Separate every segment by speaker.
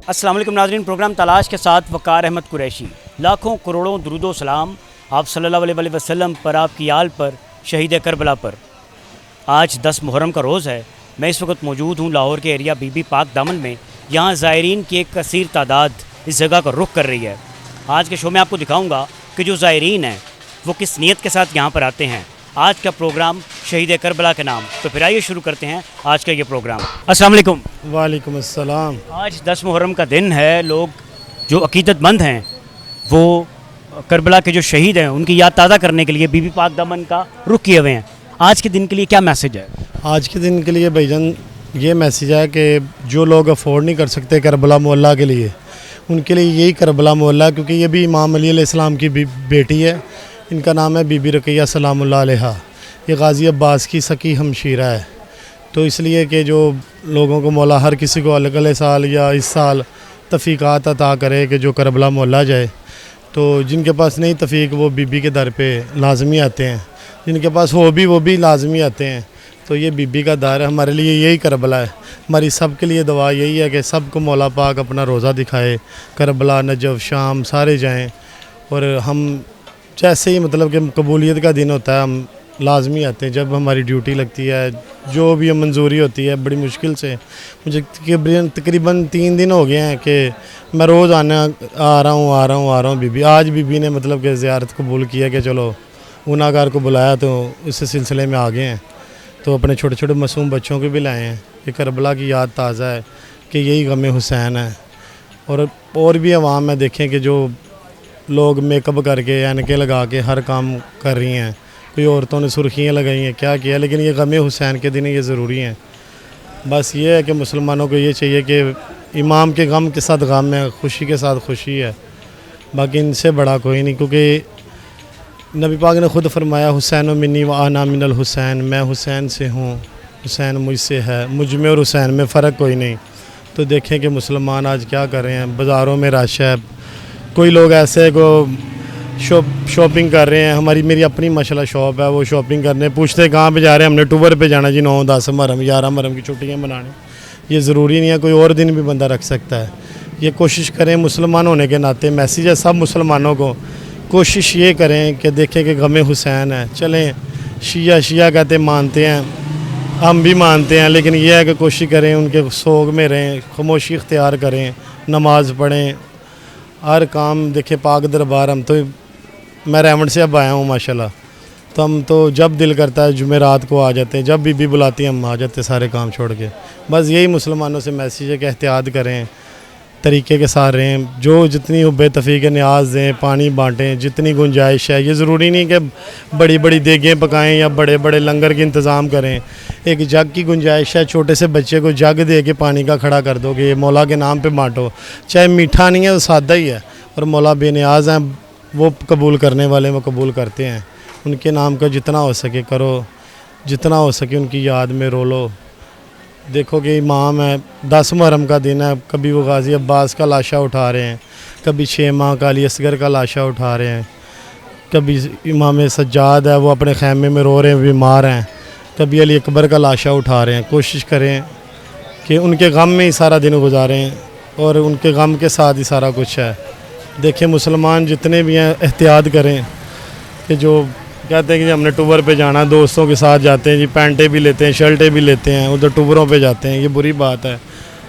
Speaker 1: अस्सलाम वालेकुम नाज़रीन, प्रोग्राम तलाश के साथ वक़ार अहमद कुरैशी। लाखों करोड़ों दुरूद व सलाम आप सल्लल्लाहु अलैहि वसल्लम पर, आपकी आल पर, शहीद करबला पर। आज 10 मुहर्रम का रोज़ है। मैं इस वक्त मौजूद हूँ लाहौर के एरिया बीबी पाक दामन में। यहाँ ज़ायरीन की एक कसीर तादाद इस जगह का रुख कर रही है। आज के शो में आपको दिखाऊँगा कि जो ज़ायरीन हैं वो किस नीयत के साथ यहाँ पर आते हैं। आज का प्रोग्राम शहीद करबला के नाम। तो फिर आइए शुरू करते हैं आज का ये प्रोग्राम। अस्सलाम वालेकुम।
Speaker 2: वालेकुम अस्सलाम।
Speaker 1: आज 10 मुहर्रम का दिन है। लोग जो अकीदतमंद हैं वो करबला के जो शहीद हैं उनकी याद ताज़ा करने के लिए बीबी पाक दामन का रुख किए हुए हैं। आज के दिन के लिए क्या मैसेज है?
Speaker 2: आज के दिन के लिए भाईजान ये मैसेज है कि जो लोग अफोर्ड नहीं कर सकते करबला मोहल्ला के लिए, उनके लिए यही करबला मोहल्ला, क्योंकि ये भी इमाम अली अलैहिस्सलाम की बेटी है। इनका नाम है बीबी रक़िया सलामुल्लाह अलैहा। ये गाज़ी अब्बास की सकी हमशीरा है। तो इसलिए कि जो लोगों को मौला हर किसी को अगले साल या इस साल तफ़ीक़ात अता करे कि जो करबला मोहल्ला जाए। तो जिनके पास नहीं तफ़ीक वो बीबी के दर पे लाजमी आते हैं, जिनके पास हो भी वो भी लाजमी आते हैं। तो ये बीबी का दर है, हमारे लिए यही करबला है। हमारी सब के लिए दुआ यही है कि सबको मौला पाक अपना रोज़ा दिखाए, करबला, नजफ़, शाम सारे जाएँ। और हम जैसे ही मतलब कि कबूलियत का दिन होता है हम लाजमी आते हैं। जब हमारी ड्यूटी लगती है, जो भी मंजूरी होती है, बड़ी मुश्किल से मुझे तकरीबन 3 दिन हो गए हैं कि मैं रोज़ आ रहा हूँ बीबी। आज बीबी ने मतलब कि ज़ियारत कबूल किया कि चलो गुनाहगार को बुलाया, तो इस सिलसिले में आ गए हैं। तो अपने छोटे छोटे मासूम बच्चों को भी लाए हैं कि करबला की याद ताज़ा है कि यही गम हुसैन है। और भी अवाम में देखें कि जो लोग मेकअप करके ऐनकें लगा के हर काम कर रही हैं, कोई औरतों ने सुर्खियाँ लगाई हैं, क्या किया, लेकिन ये गम हुसैन के दिन ये ज़रूरी हैं। बस ये है कि मुसलमानों को ये चाहिए कि इमाम के गम के साथ गम है, खुशी के साथ खुशी है। बाकी इनसे बड़ा कोई नहीं, क्योंकि नबी पाक ने ख़ुद फरमाया हुसैन मिन्नी व आना मिनल हुसैन, मैं हुसैन से हूँ, हुसैन मुझसे है, मुझ में और हुसैन में फ़र्क कोई नहीं। तो देखें कि मुसलमान आज क्या कर रहे हैं। बाज़ारों में रश है, कोई लोग ऐसे को शॉपिंग कर रहे हैं। मेरी अपनी माशाल्लाह शॉप है, वो शॉपिंग करने पूछते कहाँ पे जा रहे हैं, हमने टूर पे जाना जी, 9-10 मुहर्रम 11 मुहर्रम की छुट्टियाँ मनाने। ये ज़रूरी नहीं है, कोई और दिन भी बंदा रख सकता है। ये कोशिश करें मुसलमान होने के नाते, मैसेज है सब मुसलमानों को, कोशिश ये करें कि देखें कि गम हुसैन है। चलें शिया कहते मानते हैं, हम भी मानते हैं, लेकिन यह है कि कोशिश करें उनके सोग में रहें, खामोशी इख्तियार करें, नमाज़ पढ़ें, हर काम देखें पाक दरबार। हम तो मैं रेवंड से अब आया हूँ माशाल्लाह, तो हम तो जब दिल करता है जुमेरात को आ जाते हैं, जब बीबी बुलाती है हम आ जाते हैं सारे काम छोड़ के। बस यही मुसलमानों से मैसेज है कि एहतियात करें, तरीके के साथ रहें, जो जितनी हुब्बे तफ़ीक़ न्याज दें, पानी बाँटें, जितनी गुंजाइश है। ये ज़रूरी नहीं कि बड़ी बड़ी देगें पकाएं या बड़े बड़े लंगर के इंतज़ाम करें। एक जग की गुंजाइश है, छोटे से बच्चे को जग दे के पानी का खड़ा कर दोगे, ये मौला के नाम पे बाँटो। चाहे मीठा नहीं है तो सादा ही है, और मौला बेनियाज हैं, वो कबूल करने वाले वो कबूल करते हैं। उनके नाम का जितना हो सके करो, जितना हो सके उनकी याद में रो लो। देखो कि इमाम है, 10 मुहर्रम का दिन है, कभी वो गाज़ी अब्बास का लाशा उठा रहे हैं, कभी 6 माह का अली असगर का लाशा उठा रहे हैं, कभी इमाम सज्जाद है वो अपने खैमे में रो रहे हैं, बीमार हैं, कभी अली अकबर का लाशा उठा रहे हैं। कोशिश करें कि उनके गम में ही सारा दिन गुजारें, और उनके गम के साथ ही सारा कुछ है। देखें मुसलमान जितने भी हैं एहतियात करें कि जो कहते हैं कि हमने टूर पे जाना, दोस्तों के साथ जाते हैं जी, पैंटें भी लेते हैं, शर्टें भी लेते हैं, उधर टूरों पे जाते हैं। ये बुरी बात है,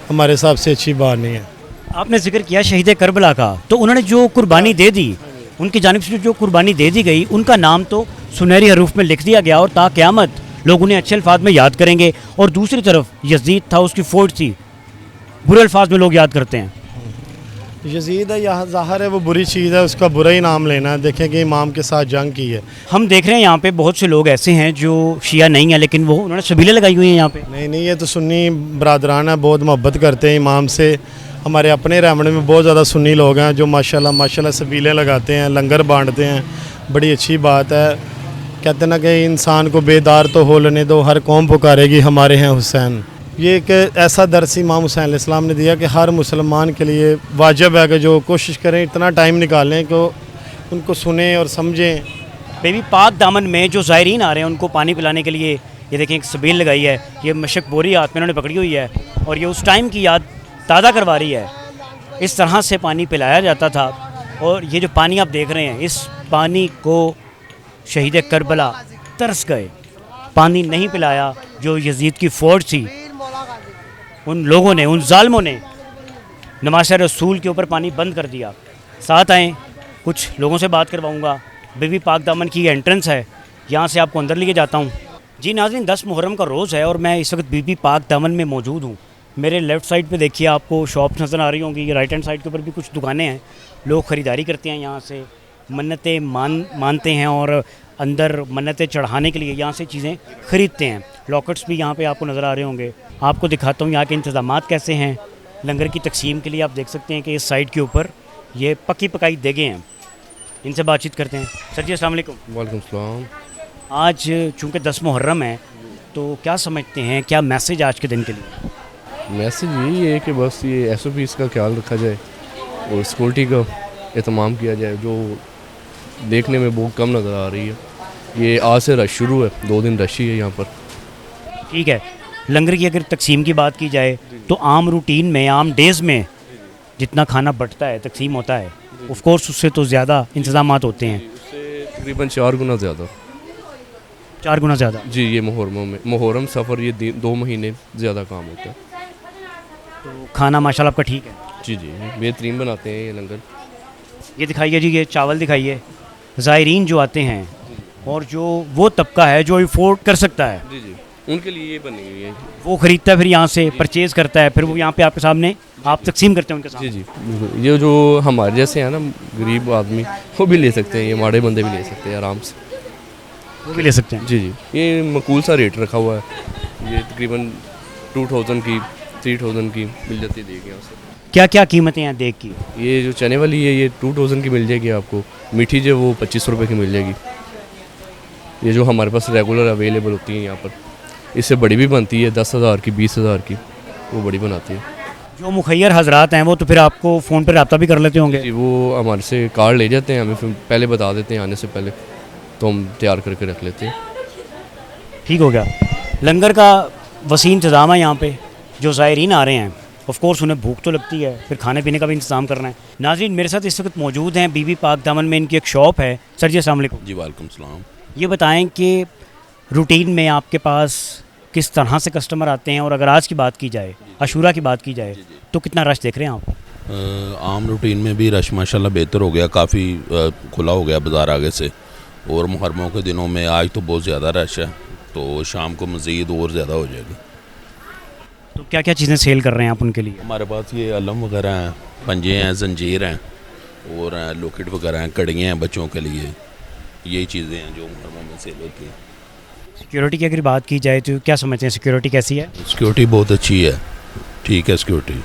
Speaker 2: हमारे हिसाब से अच्छी बात नहीं है।
Speaker 1: आपने जिक्र किया शहीद करबला का, तो उन्होंने जो कुर्बानी दे दी, उनकी जानिब से जो कुर्बानी दे दी गई, उनका नाम तो सुनहरी हरूफ में लिख दिया गया और ता क़यामत लोग उन्हें अच्छे अल्फाज में याद करेंगे। और दूसरी तरफ यजीद था, उसकी फ़ौज थी, बुरे अल्फाज में लोग याद करते हैं।
Speaker 2: यजीद है, यहाँ ज़ाहिर है वो बुरी चीज़ है, उसका बुरा ही नाम लेना है। देखें कि इमाम के साथ जंग की है।
Speaker 1: हम देख रहे हैं यहाँ पे बहुत से लोग ऐसे हैं जो शिया नहीं है, लेकिन वो उन्होंने शबीलें लगाई हुई हैं यहाँ पे।
Speaker 2: नहीं, ये तो सुन्नी बरादरान है, बहुत मोहब्बत करते हैं इमाम से। हमारे अपने रेवंड में बहुत ज़्यादा सुन्नी लोग हैं जो माशाल्लाह शबीलें लगाते हैं, लंगर बाँटते हैं, बड़ी अच्छी बात है। कहते ना कि इंसान को बेदार तो हो लेने दो, हर कौम पुकारेगी हमारे हैं हुसैन। ये एक ऐसा दर्स इमाम हुसैन अलैहिस्सलाम ने दिया कि हर मुसलमान के लिए वाजिब है कि जो कोशिश करें, इतना टाइम निकालें कि उनको सुने और समझें।
Speaker 1: बेबी पाक दामन में जो ज़ायरीन आ रहे हैं उनको पानी पिलाने के लिए ये देखें एक सबील लगाई है, ये मशक बोरी हाथ में उन्होंने पकड़ी हुई है, और ये उस टाइम की याद ताज़ा करवा रही है इस तरह से पानी पिलाया जाता था। और ये जो पानी आप देख रहे हैं, इस पानी को शहीद करबला तरस गए, पानी नहीं पिलाया। जो यजीद की फ़ौज थी, उन लोगों ने, उन जालिमों ने नमाज़ रसूल के ऊपर पानी बंद कर दिया। साथ आएँ, कुछ लोगों से बात करवाऊँगा। बीबी पाक दामन की एंट्रेंस है, यहाँ से आपको अंदर लेके जाता हूँ। जी नाज़रीन, 10 मुहर्रम का रोज़ है और मैं इस वक्त बीबी पाक दामन में मौजूद हूँ। मेरे लेफ़्ट साइड पे देखिए आपको शॉप्स नज़र आ रही होंगी, राइट हैंड साइड के ऊपर भी कुछ दुकानें हैं। लोग ख़रीदारी करते हैं, यहाँ से मन्नतें मानते हैं और अंदर मन्नतें चढ़ाने के लिए यहाँ से चीज़ें ख़रीदते हैं। लॉकेट्स भी यहाँ पे आपको नज़र आ रहे होंगे। आपको दिखाता हूँ यहाँ के इंतज़ामात कैसे हैं। लंगर की तकसीम के लिए आप देख सकते हैं कि इस साइड के ऊपर ये पकी पकाई देगे हैं। इनसे बातचीत करते हैं। सर जी अस्सलाम वालेकुम।
Speaker 3: वालेकुम सलाम।
Speaker 1: आज चूँकि 10 मुहर्रम है, तो क्या समझते हैं, क्या मैसेज आज के दिन के लिए?
Speaker 3: मैसेज यही है कि बस ये SOPs का ख्याल रखा जाए और सिक्योरिटी का एहतमाम किया जाए, जो देखने में बहुत कम नज़र आ रही है। ये आज से रश शुरू है, 2 दिन रश ही है यहाँ पर।
Speaker 1: ठीक है, लंगर की अगर तकसीम की बात की जाए तो आम रूटीन में, आम डेज़ में जितना खाना बंटता है, तकसीम होता है, ऑफ कोर्स उससे तो ज़्यादा इंतज़ामात होते हैं।
Speaker 3: उससे तकरीबन 4 गुना ज़्यादा।
Speaker 1: 4 गुना ज़्यादा।
Speaker 3: जी, ये मुहर्रम सफ़र ये 2 महीने ज़्यादा काम होता है।
Speaker 1: तो खाना माशाल्लाह आपका ठीक है?
Speaker 3: जी जी, बेहतरीन बनाते हैं ये लंगर।
Speaker 1: ये दिखाइए जी, ये चावल दिखाइए। ज़ायरीन जो आते हैं और जो वो तबका है जो अफोर्ड कर सकता है,
Speaker 3: जी जी, उनके लिए ये बनी हुई है।
Speaker 1: वो ख़रीदता है, फिर यहाँ से परचेज़ करता है, फिर वो यहाँ पे आपके सामने आप तकसीम करते हैं उनके साथ।
Speaker 3: जी जी, बिल्कुल। ये जो हमारे जैसे हैं ना गरीब आदमी, वो भी ले सकते हैं, ये माड़े बंदे भी ले सकते हैं आराम से।
Speaker 1: वो भी ले सकते हैं।
Speaker 3: जी जी, ये मकूल सा रेट रखा हुआ है। ये तकरीबन 2000 की 3000 की मिल जाती है, देख यहाँ से।
Speaker 1: क्या क्या कीमतें हैं देख की?
Speaker 3: ये जो चने वाली है ये 2000 की मिल जाएगी आपको। मीठी जो वो 2500 रुपये की मिल जाएगी। ये जो हमारे पास रेगुलर अवेलेबल होती है यहाँ पर, इससे बड़ी भी बनती है 10,000 की, 20,000 की, वो बड़ी बनाती है।
Speaker 1: जो मुखैर हजरात हैं वो तो फिर आपको फ़ोन पर रब्ता भी कर लेते होंगे?
Speaker 3: जी, वो हमारे से कार्ड ले जाते हैं, हमें फिर पहले बता देते हैं आने से पहले, तो हम तैयार करके रख लेते हैं।
Speaker 1: ठीक हो गया। लंगर का वसी इंतज़ाम है यहाँ पे। जो ज़ायरीन आ रहे हैं, ऑफ कोर्स उन्हें भूख तो लगती है, फिर खाने पीने का भी इंतज़ाम करना है। नाज़रीन, मेरे साथ इस वक्त मौजूद हैं बीबी पाक दामन में, इनकी एक शॉप है। सर जी अस्सलाम वालेकुम।
Speaker 4: जी वालेकुम सलाम।
Speaker 1: ये बताएं कि रूटीन में आपके पास किस तरह से कस्टमर आते हैं, और अगर आज की बात की जाए, अशूरा की बात की जाए, तो कितना रश देख रहे हैं आप?
Speaker 4: आम रूटीन में भी रश माशाल्लाह बेहतर हो गया, काफ़ी खुला हो गया बाज़ार आगे से। और मुहर्रमों के दिनों में आज तो बहुत ज़्यादा रश है, तो शाम को मज़ीद और ज़्यादा हो जाएगी।
Speaker 1: तो क्या क्या चीज़ें सेल कर रहे हैं आप उनके लिए?
Speaker 4: हमारे पास ये अलम वगैरह हैं, पंजे हैं, जंजीर हैं, और लॉकेट वगैरह हैं, कड़ियाँ हैं बच्चों के लिए। यही चीज़ें हैं जो मुहर्रमों में सेल होती हैं।
Speaker 1: सिक्योरिटी की अगर बात की जाए तो क्या समझते हैं, सिक्योरिटी कैसी है?
Speaker 4: सिक्योरिटी बहुत अच्छी है, ठीक है सिक्योरिटी।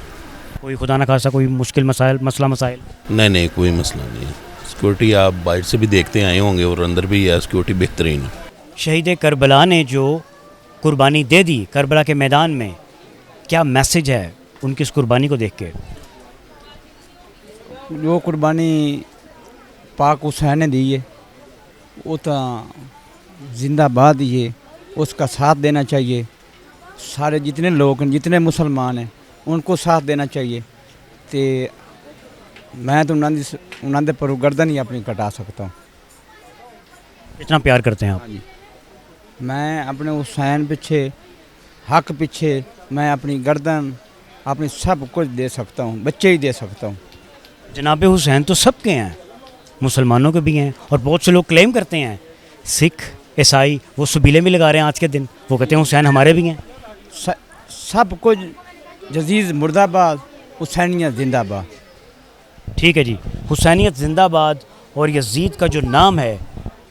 Speaker 1: कोई खुदा न खासा कोई मुश्किल मसला मसाइल?
Speaker 4: नहीं, कोई मसला नहीं है। सिक्योरिटी आप बाहर से भी देखते आए होंगे और अंदर भी है, सिक्योरिटी बेहतरीन है।
Speaker 1: शहीद करबला ने जो कुर्बानी दे दी करबला के मैदान में, क्या मैसेज है उनकी इस कुर्बानी को देख के?
Speaker 5: जो कुर्बानी पाक हुसैन ने दी है वो तो जिंदाबाद ही है, उसका साथ देना चाहिए। सारे जितने लोग हैं, जितने मुसलमान हैं, उनको साथ देना चाहिए। तो मैं तो उन्होंने पर गर्दन ही अपनी कटा सकता हूँ।
Speaker 1: इतना प्यार करते हैं आप?
Speaker 5: मैं अपने हुसैन पीछे, हक पीछे, मैं अपनी गर्दन, अपनी सब कुछ दे सकता हूँ, बच्चे ही दे सकता हूँ।
Speaker 1: जनाब हुसैन तो सबके हैं, मुसलमानों के भी हैं, और बहुत से लोग क्लेम करते हैं, सिख ईसाई, वो सबीले भी लगा रहे हैं आज के दिन, वो कहते हैं हुसैन हमारे भी हैं।
Speaker 5: सब कुछ जजीज़ मुर्दाबाद, हुसैनियत जिंदाबाद।
Speaker 1: ठीक है जी, हुसैनियत जिंदाबाद। और यजीद का जो नाम है,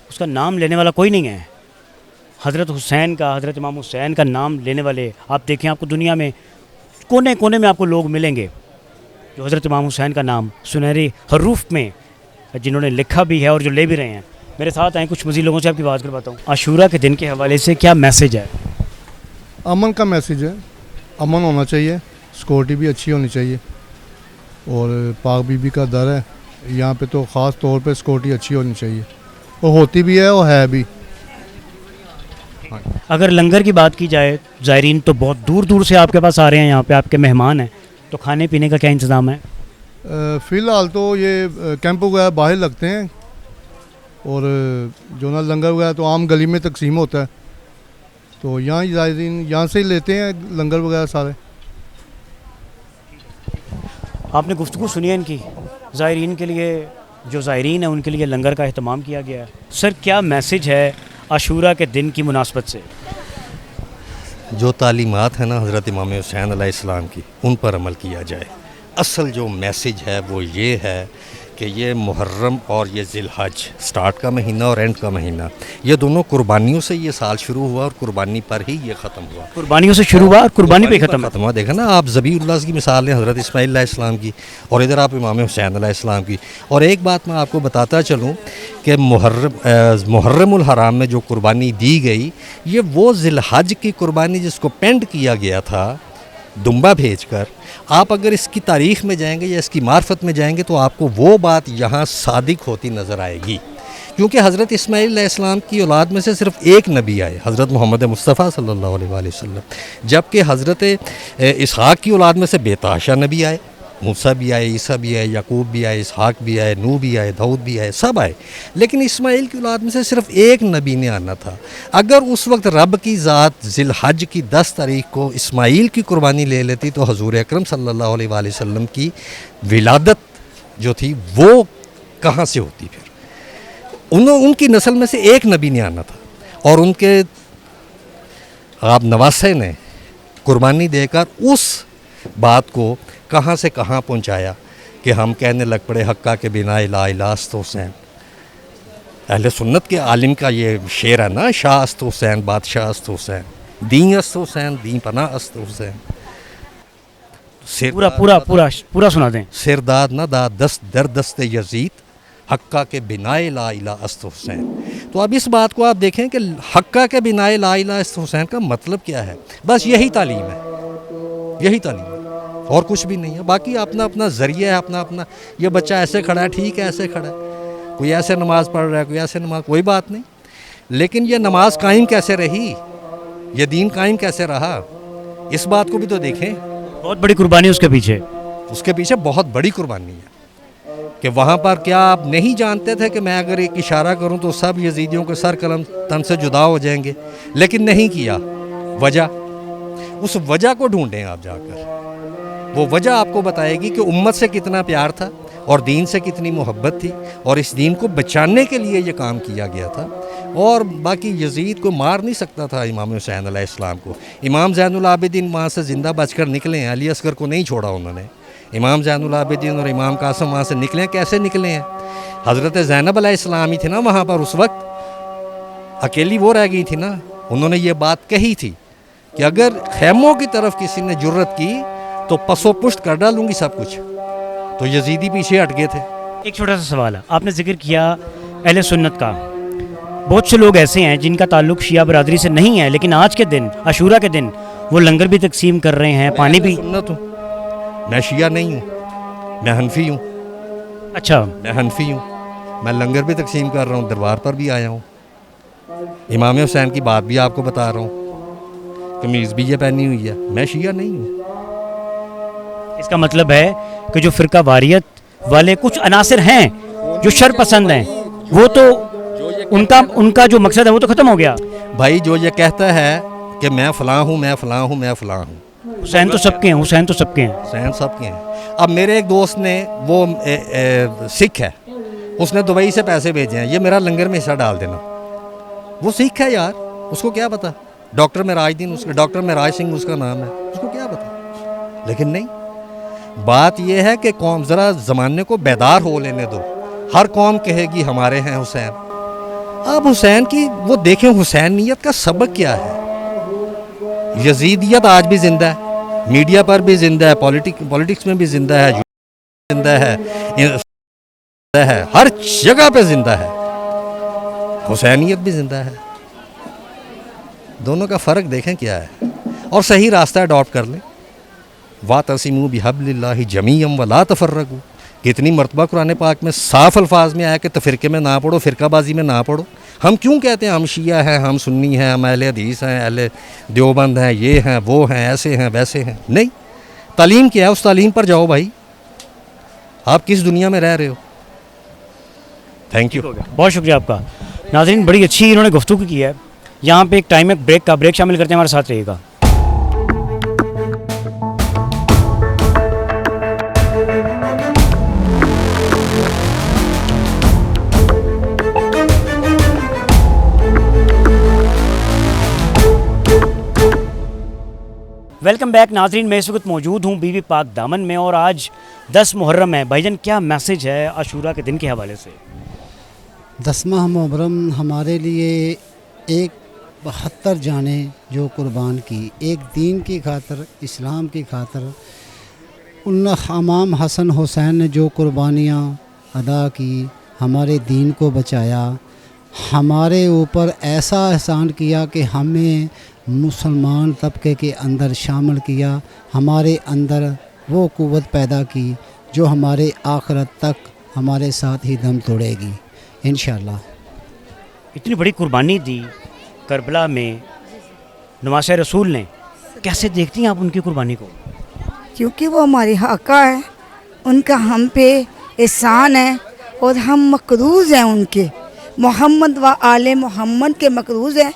Speaker 1: उसका नाम लेने वाला कोई नहीं है। हज़रत हुसैन का, हज़रत इमाम हुसैन का नाम लेने वाले आप देखें, आपको दुनिया में कोने कोने में आपको लोग मिलेंगे जो हज़रत इमाम हुसैन का नाम सुनहरे हरूफ में जिन्होंने लिखा भी है और जो ले भी रहे हैं। मेरे साथ आए कुछ मज़ीद लोगों से आपकी बात करवाता हूँ। आशूरा के दिन के हवाले से क्या मैसेज है?
Speaker 2: अमन का मैसेज है, अमन होना चाहिए, सिक्योरिटी भी अच्छी होनी चाहिए, और पाक बीबी का दर है यहाँ पे, तो ख़ास तौर पे सिक्योरिटी अच्छी होनी चाहिए, और होती भी है और है भी।
Speaker 1: अगर लंगर की बात की जाए, ज़ायरीन तो बहुत दूर दूर से आपके पास आ रहे हैं, यहाँ पे आपके मेहमान हैं, तो खाने पीने का क्या इंतज़ाम है?
Speaker 6: फ़िलहाल तो ये कैंप वगैरह बाहर लगते हैं और जो ना लंगर वगैरह तो आम गली में तकसीम होता है, तो यहाँ ही ज़ायरीन यहाँ से ही लेते हैं लंगर वगैरह सारे।
Speaker 1: आपने गुफ्तगू सुनी है इनकी, ज़ायरीन के लिए, जो ज़ायरीन है उनके लिए लंगर का अहतमाम किया गया है। सर क्या मैसेज है आशूरा के दिन की मुनासबत से?
Speaker 7: जो तालीमात है ना हज़रत इमाम हुसैन अलैहिस्सलाम की, उन पर अमल किया जाए। असल जो मैसेज है वो ये है कि ये मुहर्रम और ये ज़िलहज, स्टार्ट का महीना और एंड का महीना, ये दोनों कुर्बानियों से ये साल शुरू हुआ और कुर्बानी पर ही ये ख़त्म हुआ।
Speaker 1: कुर्बानियों से शुरू हुआ और कुर्बानी पे ख़त्म
Speaker 7: हुआ। देखा ना आप, ज़बीउल्लाह की मिसाल है हज़रत इस्माइल अलैहिस्सलाम की, और इधर आप इमाम हुसैन अलैहिस्सलाम की। और एक बात मैं आपको बताता चलूँ कि मुहर्रमुल हराम में जो कुर्बानी दी गई, ये वो ज़िलहज की कुर्बानी जिसको पेंड किया गया था दुम्बा भेजकर। आप अगर इसकी तारीख़ में जाएंगे या इसकी मार्फत में जाएंगे तो आपको वो बात यहाँ सादिक होती नज़र आएगी, क्योंकि हज़रत इस्माइल अलैहिस्सलाम की औलाद में से सिर्फ़ एक नबी आए, हज़रत मोहम्मद मुस्तफ़ा सल्लल्लाहु अलैहि वसल्लम, जबकि हज़रत इसहाक़ की औलाद में से बेतहाशा नबी आए, मूसा भी आए, ईसा भी आए, याकूब भी आए, इसहाक़ भी आए, नूह भी आए, दाऊद भी आए, सब आए। लेकिन इस्माइल की औलाद में से सिर्फ़ एक नबी ने आना था। अगर उस वक्त रब की ज़ात ज़िलहज की 10 तारीख़ को इस्माइल की कुर्बानी ले लेती तो हज़ूर अकरम सल्लल्लाहु अलैहि वसल्लम की विलादत जो थी वो कहाँ से होती? फिर उनकी नस्ल में से एक नबी ने आना था और उनके आप नवासे ने कुर्बानी देकर उस बात को कहाँ से कहाँ पहुँचाया कि हम कहने लग पड़े हक्का के बिना ला इलाहा अस्त हुसैन। अहले सुन्नत के आलिम का ये शेर है ना, शाह अस्त हुसैन, बादशाह अस्त हुसैन, दीन अस्त हुसैन, दीन पना अस्त हुसैन।
Speaker 1: पूरा पूरा पूरा पूरा सुना दें।
Speaker 7: सिरदाद ना दाद दस्त दर दस्त यजीद, हक्का के बिनाए ला इलाहा अस्त हुसैन। तो अब इस बात को आप देखें कि हक्का के बिनाए ला इलाहा अस्त हुसैन का मतलब क्या है? बस यही तालीम है, यही तालीम है और कुछ भी नहीं है। बाकी अपना अपना ज़रिया है, अपना अपना, ये बच्चा ऐसे खड़ा है, ठीक है ऐसे खड़ा है, कोई ऐसे नमाज़ पढ़ रहा है, कोई ऐसे नमाज, कोई बात नहीं। लेकिन ये नमाज कायम कैसे रही, ये दीन कायम कैसे रहा, इस बात को भी तो देखें।
Speaker 1: बहुत बड़ी कुर्बानी उसके पीछे
Speaker 7: बहुत बड़ी कुर्बानी है कि वहाँ पर क्या आप नहीं जानते थे कि मैं अगर एक इशारा करूँ तो सब यजीदियों के सर कलम तन से जुदा हो जाएंगे, लेकिन नहीं किया। वजह, उस वजह को ढूंढें आप जाकर, वो वजह आपको बताएगी कि उम्मत से कितना प्यार था और दीन से कितनी मोहब्बत थी और इस दीन को बचाने के लिए ये काम किया गया था। और बाकी यजीद को मार नहीं सकता था इमाम हुसैन अलैहिस्सलाम को। इमाम ज़ैनुल आबिदीन वहाँ से ज़िंदा बचकर निकले हैं, अली असगर को नहीं छोड़ा उन्होंने। इमाम ज़ैनुल आबिदीन और इमाम कासिम वहाँ से निकले हैं, कैसे निकले हैं? हज़रत ज़ैनब अलैहिस्सलाम ही थी ना वहाँ पर, उस वक्त अकेली वो रह गई थी ना। उन्होंने ये बात कही थी कि अगर खैमों की तरफ किसी ने जुर्रत की तो पसो पुष्ट कर डालूंगी सब कुछ। तो यजीदी पीछे हट गए थे।
Speaker 1: एक छोटा सा सवाल है, आपने जिक्र किया अहले सुन्नत का, बहुत से लोग ऐसे हैं जिनका ताल्लुक शिया बरादरी से नहीं है, लेकिन आज के दिन आशूरा के दिन वो लंगर भी तकसीम कर रहे हैं, पानी भी।
Speaker 7: सुन्नत हूँ, मैं शिया नहीं हूँ, मैं हनफी हूँ।
Speaker 1: अच्छा,
Speaker 7: मैं हनफी हूँ, मैं लंगर भी तकसीम कर रहा हूँ, दरबार पर भी आया हूँ, इमाम हुसैन की बात भी आपको बता रहा हूँ, कमीज़ भी ये पहनी हुई है, मैं शिया नहीं हूँ।
Speaker 1: इसका मतलब है कि जो फ़िरका वारियत वाले कुछ अनासिर हैं जो शर पसंद हैं, वो तो उनका जो मकसद है वो तो ख़त्म हो गया।
Speaker 7: भाई जो ये कहता है कि मैं फ़लाँ हूँ, मैं फ़लाँ हूँ, मैं फ़लाँ हूँ,
Speaker 1: हुसैन तो सबके हैं, हुसैन तो सबके हैं,
Speaker 7: हुसैन सबके हैं। अब मेरे एक दोस्त ने, वो सिख है, उसने दुबई से पैसे भेजे हैं, ये मेरा लंगर में हिस्सा डाल देना। वो सिख है यार, उसको क्या पता? डॉक्टर महराज सिंह उसका नाम है, उसको क्या पता? लेकिन नहीं, बात यह है कि कौम ज़रा ज़माने को बेदार हो लेने दो। हर कौम कहेगी हमारे हैं हुसैन। अब हुसैन की वो देखें, हुसैनियत का सबक क्या है? यजीदियत आज भी ज़िंदा है, मीडिया पर भी ज़िंदा है, पॉलिटिक्स में भी ज़िंदा है, ज़िंदा है, हर जगह पे ज़िंदा है। हुसैनियत भी ज़िंदा है। दोनों का फ़र्क देखें क्या है और सही रास्ता अडॉप्ट कर लें। वातसिमू बिहब्लिल्लाहि जमीअम वला तफर्रकू, कितनी मरतबा कुरान पाक में साफ अल्फाज में आया कि तफरके में ना पढ़ो, फ़िरकाबाजी में ना पढ़ो। हम क्यों कहते हैं हम शिया हैं, हम सुन्नी हैं, हम अहले हदीस हैं, अहले देवबंद हैं, ये हैं, वो हैं, ऐसे हैं, वैसे हैं? नहीं, तालीम क्या है, उस तालीम पर जाओ भाई। आप किस दुनिया में रह रहे हो? Thank you.
Speaker 1: बहुत शुक्रिया आपका। नाज़रीन, बड़ी अच्छी इन्होंने गुफ्तगू की है। यहाँ पे एक टाइम है ब्रेक का, ब्रेक शामिल करते हैं, हमारे साथ रहिएगा। वेलकम बैक नाज़रीन, मैं इस वक्त मौजूद हूँ बीबी पाक दामन में और आज 10 मुहर्रम है। भाईजान, क्या मैसेज है आशूरा के दिन के हवाले से?
Speaker 8: 10वां मुहर्रम हमारे लिए एक 72 जाने जो कुर्बान की, एक दीन की खातर, इस्लाम की खातर, उन इमाम हसन हुसैन ने जो कुर्बानियाँ अदा की, हमारे दीन को बचाया, हमारे ऊपर ऐसा एहसान किया कि हमें मुसलमान तबके के अंदर शामिल किया, हमारे अंदर वो क़ुव्वत पैदा की जो हमारे आखिरत तक हमारे साथ ही दम तोड़ेगी इंशाअल्लाह।
Speaker 1: इतनी बड़ी कुर्बानी दी करबला में नवासे रसूल ने, कैसे देखती हैं आप उनकी कुर्बानी को?
Speaker 9: क्योंकि वो हमारे आका है, उनका हम पे एहसान है और हम मकरूज़ हैं उनके, मोहम्मद व आले मोहम्मद के मकरूज़ हैं।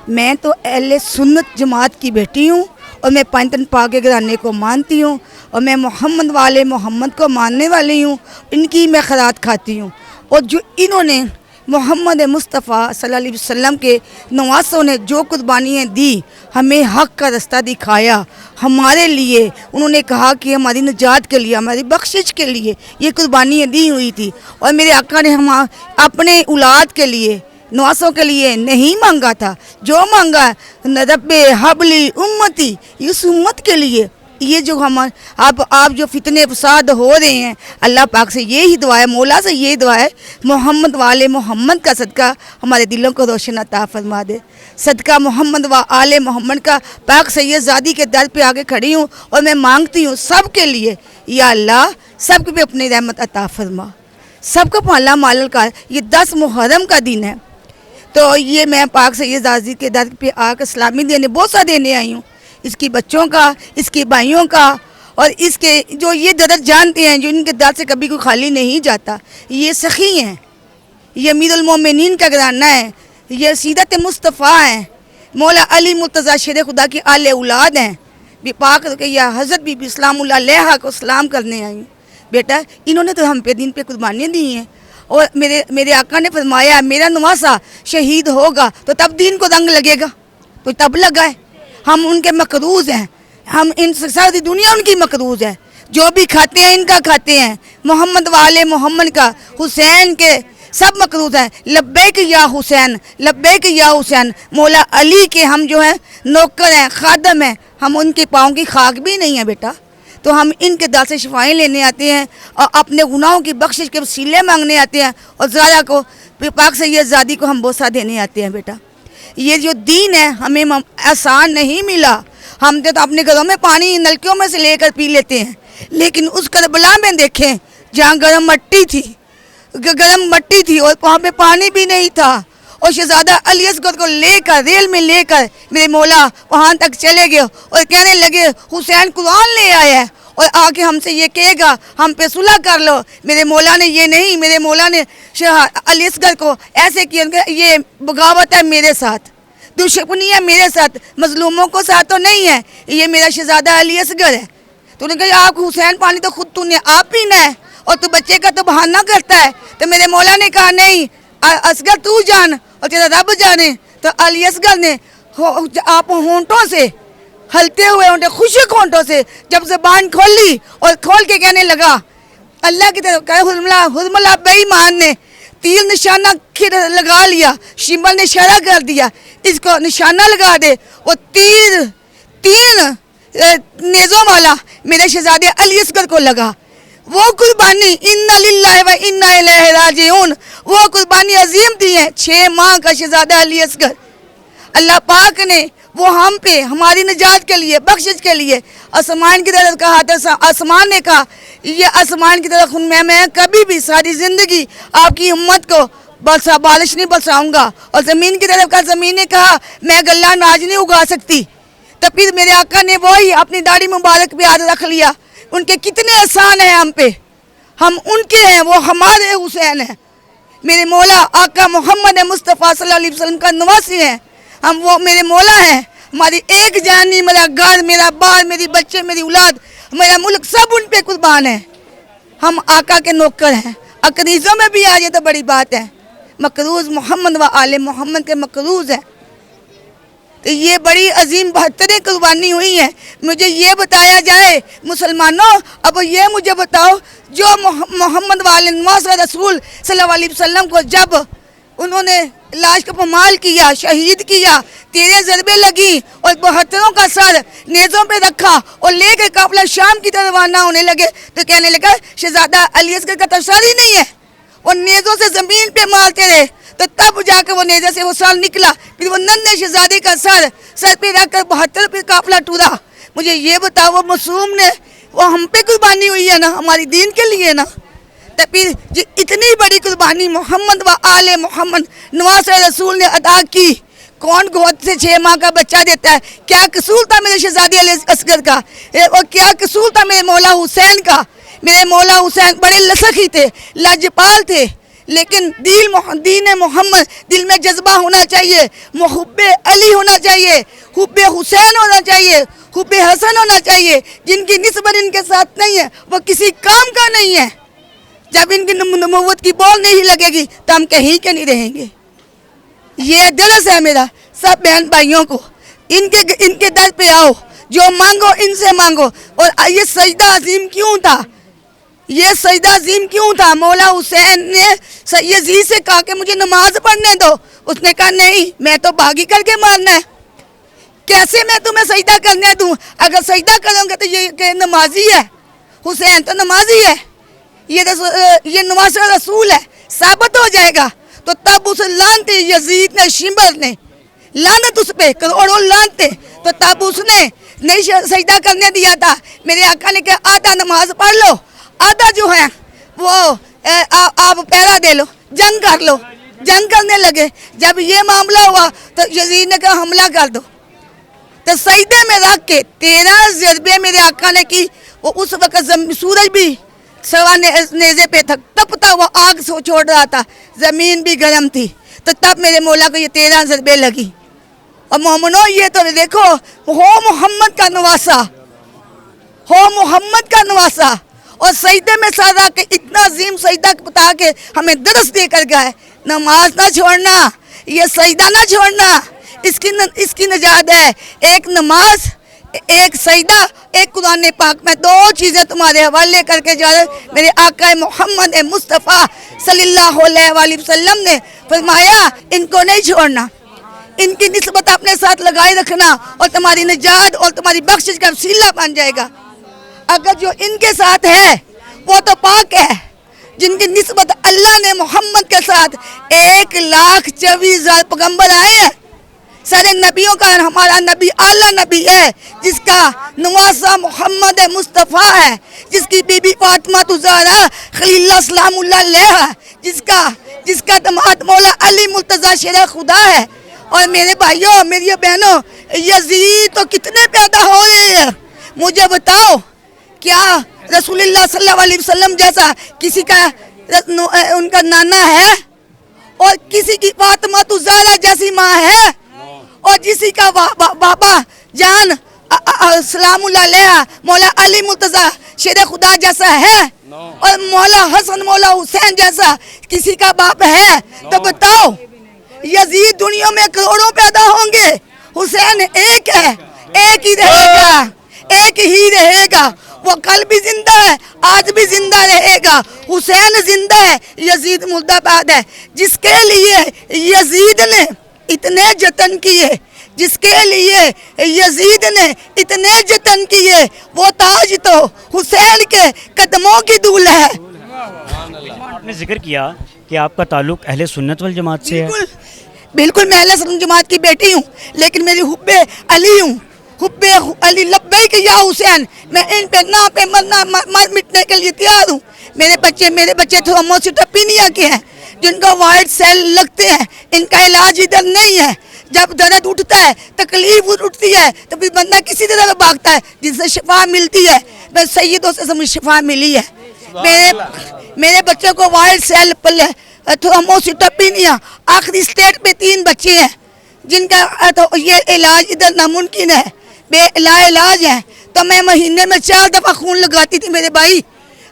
Speaker 9: मैं तो अहले सुन्नत जमात की बेटी हूँ और मैं पंजतन पाक के घराने को मानती हूँ और मैं मोहम्मद वाले मोहम्मद को मानने वाली हूँ, इनकी मैं खैरात खाती हूँ। और जो इन्होंने मोहम्मद मुस्तफ़ा सल्लल्लाहु अलैहि वसल्लम के नवासों ने जो कुर्बानियाँ दी, हमें हक़ का रास्ता दिखाया, हमारे लिए उन्होंने कहा कि हमारी निजात के लिए, हमारी बख्शिश के लिए ये कुर्बानियाँ दी हुई थी। और मेरे आका ने हम अपने औलाद के लिए, नवासों के लिए नहीं मांगा था, जो मांगा रब्बे हबली उम्मती, इस उम्मत के लिए। ये जो हम आप जो फितने फसाद हो रहे हैं, अल्लाह पाक से ये ही दुआ है, मौला से ये दुआ है, मोहम्मद वाले मोहम्मद का सदका हमारे दिलों को रोशन अता फरमा दे। सदका मोहम्मद व आले मोहम्मद का पाक सैयदजादी के दर पे आगे खड़ी हूँ और मैं मांगती हूँ सब के लिए, या अल्लाह सबके पे अपनी रहमत अता फरमा, सबका पाला मालल का। ये 10 मुहर्रम का दिन है, तो ये मैं पाक सैयदजादी के दर पे आकर सलामी देने, बहुत सा देने आई हूँ, इसकी बच्चों का, इसके भाइयों का, और इसके जो ये दर्द जानते हैं, जो इनके दर से कभी कोई खाली नहीं जाता। ये सखी हैं, ये अमीरुल मोमिनीन का घराना है, ये सीदत मुस्तफ़ा हैं, मौला अली मुर्तज़ा शेर खुदा की आले औलाद हैं। भी पाक के या हज़रत बीबी सलामुल्लाह अलैहा को सलाम करने आई हूँ। बेटा, इन्होंने तो हम पे दिन पे कुर्बानियाँ दी हैं और मेरे आका ने फरमाया मेरा नवासा शहीद होगा तो तब दीन को रंग लगेगा, तो तब लगा है। हम उनके मकरूज़ हैं, हम इन सारी दुनिया उनकी मकरूज़ है, जो भी खाते हैं इनका खाते हैं, मोहम्मद वाले मोहम्मद का, हुसैन के सब मकरूज़ हैं। लब्बैक या हुसैन, लब्बैक या हुसैन, मौला अली के हम जो हैं नौकर हैं, खादम हैं, हम उनके पाँव की खाक भी नहीं है बेटा। तो हम इनके दर से शिफाएँ लेने आते हैं और अपने गुनाहों की बख्शिश के वसीले मांगने आते हैं, और ज़ारा को पाक सैयदजादी को हम बोसा देने आते हैं। बेटा, ये जो दीन है हमें आसान नहीं मिला। हम तो अपने घरों में पानी नलकियों में से लेकर पी लेते हैं, लेकिन उस करबला में देखें जहाँ गर्म मट्टी थी और वहाँ पे पानी भी नहीं था, और शहजादा अली असगर को लेकर रेल में लेकर मेरे मौला वहाँ तक चले गए और कहने लगे हुसैन कुरान ले आया है और आके हमसे ये कहेगा हम पे सुलह कर लो। मेरे मौला ने ये नहीं, मेरे मौला ने अली असगर को ऐसे किया, ये बगावत है मेरे साथ, दुश्मनी है मेरे साथ, मजलूमों को साथ तो नहीं है, ये मेरा शहजादा अली असगर है। तो उन्होंने कहा आप हुसैन पानी तो खुद तूने आप पीना है और तू बच्चे का तो बहाना करता है। तो मेरे मौला ने कहा नहीं असगर तू जान और तेरा रब जाने। तो अली असगर ने आप होंठों से हलते हुए होंठे, खुशक होंठों से जब ज़बान खोली और खोल के कहने लगा अल्लाह की तरफ, कहे हुर्मला बेईमान ने तीर निशाना लगा लिया, शिमल ने इशारा कर दिया इसको निशाना लगा दे, वो तीन नेज़ों वाला मेरे शहजादे अली असगर को लगा। वो कुर्बानी इन्ना लिल्लाहि व इन्ना इलैहि राजिऊन, वो कुर्बानी अजीम दी है 6 माह का शहजादा अली असगर। अल्लाह पाक ने वो हम पे हमारी निजात के लिए, बख्शिश के लिए आसमान की तरफ कहा था। आसमान ने कहा ये आसमान की तरफ मैं कभी भी सारी ज़िंदगी आपकी उम्मत को बारिश नहीं बरसाऊँगा, और ज़मीन की तरफ कहा, ज़मीन ने कहा मैं गल्ला अनाज नहीं उगा सकती। तो फिर मेरे आका ने वही अपनी दाढ़ी मुबारक पे हाथ रख लिया। उनके कितने एहसान हैं हम पे, हम उनके हैं, वो हमारे हुसैन हैं। मेरे मौला आका मोहम्मद मुस्तफ़ा सल्लल्लाहु अलैहि वसल्लम का नवासी हैं हम, वो मेरे मौला हैं। हमारी एक जानी, मेरा घर, मेरा बाल, मेरी बच्चे, मेरी औलाद, मेरा मुल्क, सब उन पे कुर्बान है। हम आका के नौकर हैं। अकरीज़ों में भी आ जाए तो बड़ी बात है। मकरूज़ मोहम्मद व आले मोहम्मद के मकरूज़ है। तो ये बड़ी अजीम 72 कुर्बानी हुई है। मुझे ये बताया जाए मुसलमानों, अब ये मुझे बताओ, जो मोहम्मद वाले रसूल सल्लल्लाहु अलैहि वसल्लम को जब उन्होंने लाश का पमाल किया, शहीद किया, 13 ज़रबे लगी और 72 का सर नेज़ों पे रखा और लेकर काफिला शाम की तरफ रवाना होने लगे, तो कहने लगा शहजादा अली असगर का तो सर ही नहीं है। और नेज़ों से ज़मीन पे मारते रहे, तो तब जाकर वो नेज़े से वो साल निकला। फिर वो नन्हे शहजादे का सर पे रखकर 72 पे काफिला टूरा। मुझे ये बताओ, वो मासूम ने, वो हम पे कुर्बानी हुई है ना, हमारी दीन के लिए ना। तो फिर इतनी बड़ी कुर्बानी मोहम्मद व आले मोहम्मद नवास रसूल ने अदा की। कौन गोद से 6 माह का बच्चा देता है? क्या कसूर था मेरे शहजादे अली असगर का, और क्या कसूर था मेरे मौला हुसैन का? मेरे मौला हुसैन बड़े लसखी थे, लाजपाल थे, लेकिन दीन मोहम्मद, दिल में जज्बा होना चाहिए, मुहब्बे अली होना चाहिए, हुब्बे हुसैन होना चाहिए, हुब्बे हसन होना चाहिए। जिनकी निस्बत इनके साथ नहीं है वो किसी काम का नहीं है। जब इनकी नबूवत की बोल नहीं लगेगी तो हम कहीं के नहीं रहेंगे। ये दरस है मेरा सब बहन भाइयों को, इनके दर पे आओ, जो मांगो इनसे मांगो। और ये सजदा अजीम क्यों था? ये सजदा अजीम क्यों था? मौला हुसैन ने यजीद से कहा कि मुझे नमाज पढ़ने दो। उसने कहा नहीं, मैं तो बागी करके मारना है। कैसे मैं तुम्हें सजदा करने दूं? अगर सजदा करोगे तो ये नमाजी है, हुसैन तो नमाजी है, ये नवाज रसूल है, साबित हो जाएगा। तो तब उस लानते यजीद ने, शिमर ने लानत उस पे, करोड़ों लानते, तो तब उसने नहीं सजदा करने दिया था। मेरे आका ने कहा आधा नमाज पढ़ लो, आधा जो है वो आप पहरा दे लो, जंग कर लो। जंग करने लगे। जब ये मामला हुआ तो यजीद ने कहा हमला कर दो। तो सजदे में रख के 13 ज़रबे मेरे आका ने की। वो उस वक्त सूरज भी सवा नेज़े पे था, तपता हुआ आग से छोड़ रहा था, ज़मीन भी गर्म थी। तो तब मेरे मौला को ये 13 ज़रबे लगी। और मोमनो ये तो देखो, हो मोहम्मद का नवासा, हो मोहम्मद का नवासा, और सजदे में सजा के इतना अजीम सजदा बता के हमें दरस दे कर गए। नमाज ना छोड़ना, ये सजदा ना छोड़ना, इसकी नजात है। एक नमाज, एक सजदा, एक कुरान पाक में, 2 चीज़ें तुम्हारे हवाले करके जा रहे। मेरे आका मोहम्मद मुस्तफ़ा सल्लल्लाहु अलैहि वसल्लम ने फरमाया इनको नहीं छोड़ना, इनकी निस्बत अपने साथ लगाए रखना और तुम्हारी निजात और तुम्हारी बख्शिश का वसीला बन जाएगा। अगर जो इनके साथ है वो तो पाक है, जिनकी निस्बत अल्लाह ने मोहम्मद के साथ 1,24,000 पैगम्बर आए हैं। सारे नबियों का हमारा नबी आला नबी है, जिसका नवासा मोहम्मद मुस्तफ़ा है, जिसकी बीबी फातिमा ज़हरा खलीलुल्लाह सलामुल्लाह अलैहा, जिसका दमाद मौला अली मुर्तज़ा शेर खुदा है। और मेरे भाइयों, मेरी बहनों, यजीद तो कितने पैदा हो रहे हैं मुझे बताओ। क्या रसूलुल्लाह सल्लल्लाहु अलैहि वसल्लम जैसा किसी का उनका नाना है? और किसी की फातिमा ज़हरा जैसी माँ है? और जिसी का बाबा जान सलामुल्लाह अलैहा मौला अली मुर्तज़ा शेर खुदा जैसा है? और मौला हसन मौला हुसैन जैसा किसी का बाप है? तो बताओ, यजीद दुनिया में करोड़ों पैदा होंगे, हुसैन एक है, एक ही रहेगा, एक ही रहेगा। वो कल भी जिंदा है, आज भी जिंदा रहेगा। हुसैन जिंदा है, यजीद मुर्दाबाद है। जिसके लिए यजीद ने इतने जतन किए, जिसके लिए यजीद ने इतने जतन किए, वो ताज तो हुसैन के कदमों की धूल है।
Speaker 1: आपने जिक्र किया कि आपका ताल्लुक अहले सुन्नत वल जमात से है।
Speaker 9: बिल्कुल, मैं अहले सुन्नत जमात की बेटी हूँ, लेकिन मेरी हुब्बे अली हूँ, हुब्बे अली लब्बैक या हुसैन। मैं इन पे ना पे मर मिटने के लिए तैयार हूँ। मेरे बच्चे तो मोसिटोपिनिया के हैं, जिनको वाइट सेल लगते हैं, इनका इलाज इधर नहीं है। जब दर्द उठता है, तकलीफ उठती है, तो फिर बंदा किसी तरह भागता है जिससे शिफा मिलती है। बस सैयदों से समझ शिफा मिली है। मेरे बच्चों को वाइल्ड सेल थ्रोम्बोसिटोपेनिया आखिरी स्टेट पे 3 बच्चे हैं जिनका तो ये इलाज इधर नामुमकिन है, बेइलाज है। तो मैं महीने में 4 दफ़ा खून लगाती थी मेरे भाई।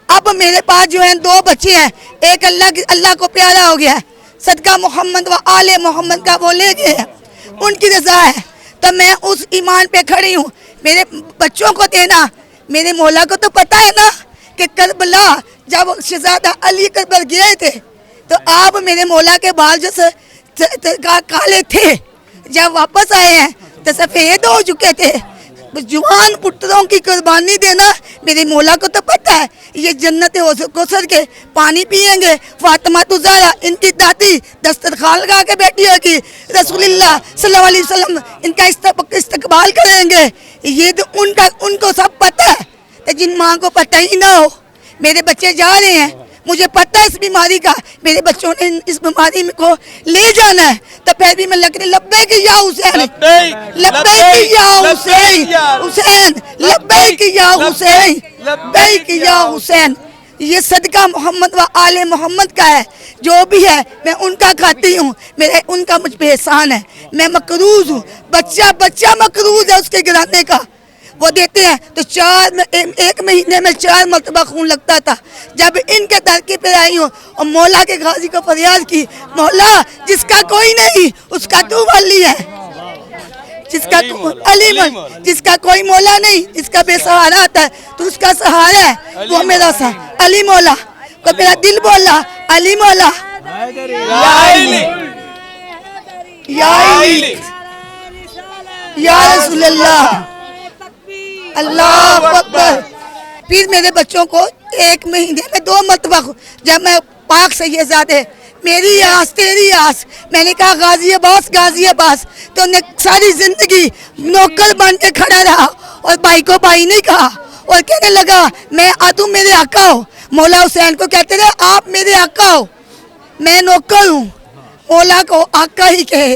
Speaker 9: अब मेरे पास जो है 2 बच्चे हैं, एक अल्लाह को प्यारा हो गया है, सदका मोहम्मद व आले मोहम्मद का वो ले गए हैं, उनकी रजा है। तो मैं उस ईमान पे खड़ी हूँ। मेरे बच्चों को देना, मेरे मौला को तो पता है ना कि करबला जब शहजादा अली करबल गए थे तो आप मेरे मौला के बाल जो काले थे, जब वापस आए हैं तो सफ़ेद हो चुके थे। जुआन पुत्रों की कुर्बानी देना मेरे मौला को तो पता है। ये जन्नत कौसर के पानी पिएंगे। फातिमा तुज़ारा इनकी दादी दस्तरखान लगा के बैठी होगी, रसूलुल्लाह सल्लल्लाहु अलैहि वसल्लम इनका इस्तकबाल करेंगे। ये तो उनको सब पता है। तो जिन माँ को पता ही ना हो, मेरे बच्चे जा रहे हैं, मुझे पता है इस बीमारी का, मेरे बच्चों ने इस बीमारी को ले जाना है, तो फिर भी मैं लग रही लब्बैक या हुसैन, लब्बैक या हुसैन, हुसैन लब्बैक या हुसैन, लब्बैक या हुसैन। ये सदका मोहम्मद व आले मोहम्मद का है। जो भी है मैं उनका खाती हूँ, मेरे उनका मुझ पे एहसान है। मैं मकरूज हूँ, बच्चा बच्चा मकरूज है उसके गिराने का। वो देते हैं तो 1 महीने में 4 मरतबा खून लगता था। जब इनके तरक्की पे आई हूँ और मौला के गाजी को फरियाद की, मौला जिसका कोई नहीं उसका तू वली है, जिसका अली जिसका कोई मौला नहीं, जिसका बेसहारा आता है तो उसका सहारा है, वो मेरा अली मौला। तो मेरा दिल बोला अली मौला या रसूलल्लाह अल्लाह अकबर। फिर मेरे बच्चों को 1 महीने में 2 मरतबा, जब मैं पाक सैयदादे मेरी आस तेरी आस, मैंने कहा गाजी अब्बास, तो ने सारी जिंदगी नौकर बन के खड़ा रहा और भाई को भाई नहीं कहा और कहने लगा मैं तुम मेरे आका हो। मौला हुसैन को कहते रहे आप मेरे आका हो, मैं नौकर हूँ। मौला को आका ही कहे,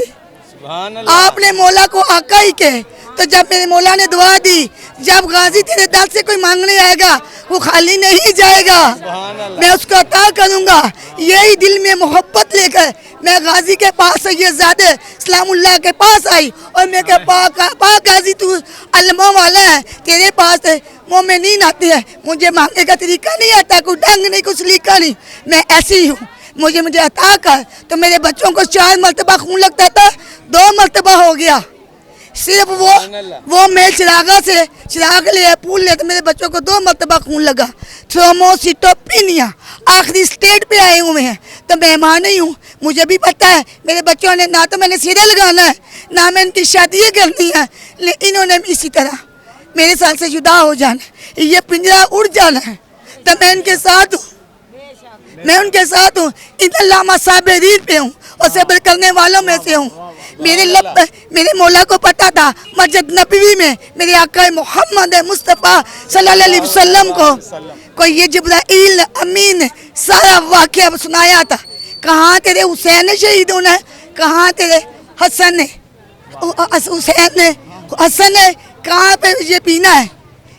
Speaker 9: आपने मौला को आका ही कहे। तो जब मेरे मौला ने दुआ दी, जब गाजी तेरे दर से कोई मांगने आएगा वो खाली नहीं जाएगा, मैं उसको अता करूँगा। यही दिल में मोहब्बत लेकर मैं गाजी के पास सैयदजादे सलामुल्लाह के पास आई और मैं कहा पाक गाजी तू अलमों वाला है, तेरे पास मुँह में नींद आती है, मुझे मांगने का तरीका नहीं आता, कोई ढंग नहीं, कुछ लीका नहीं, मैं ऐसी हूँ, मुझे अता कर। तो मेरे बच्चों को 4 मरतबा खून लगता था, 2 मरतबा हो गया। सिर्फ वो मैं चिराग ले पूल ले तो मेरे बच्चों को 2 मरतबा खून लगा। थ्रोम्बोसिटोपेनिया आखिरी स्टेट पे आए हुए हैं। तो मेहमान नहीं हूँ, मुझे भी पता है मेरे बच्चों ने ना तो मैंने सीरियल लगाना है ना मैं इनकी शादी करनी है, लेकिन इन्होंने इसी तरह मेरे साथ से जुदा हो जाना है, ये पिंजरा उड़ जाना है। तो मैं इनके साथ हूँ, मैं उनके साथ हूँ, इन अल्लामा साबिरीन पे हूँ और सब्र करने वालों में से हूँ। मेरे मौला को पता था मस्जिद नबवी में मेरे आका मोहम्मद मुस्तफ़ा सल्लल्लाहु अलैहि वसल्लम को ये जिब्राइल अमीन सारा वाक़या सुनाया था। कहाँ तेरे हुसैन शहीद होना है, कहाँ तेरे हसन है, हुसैन है, हसन है, कहाँ पे ये पीना है,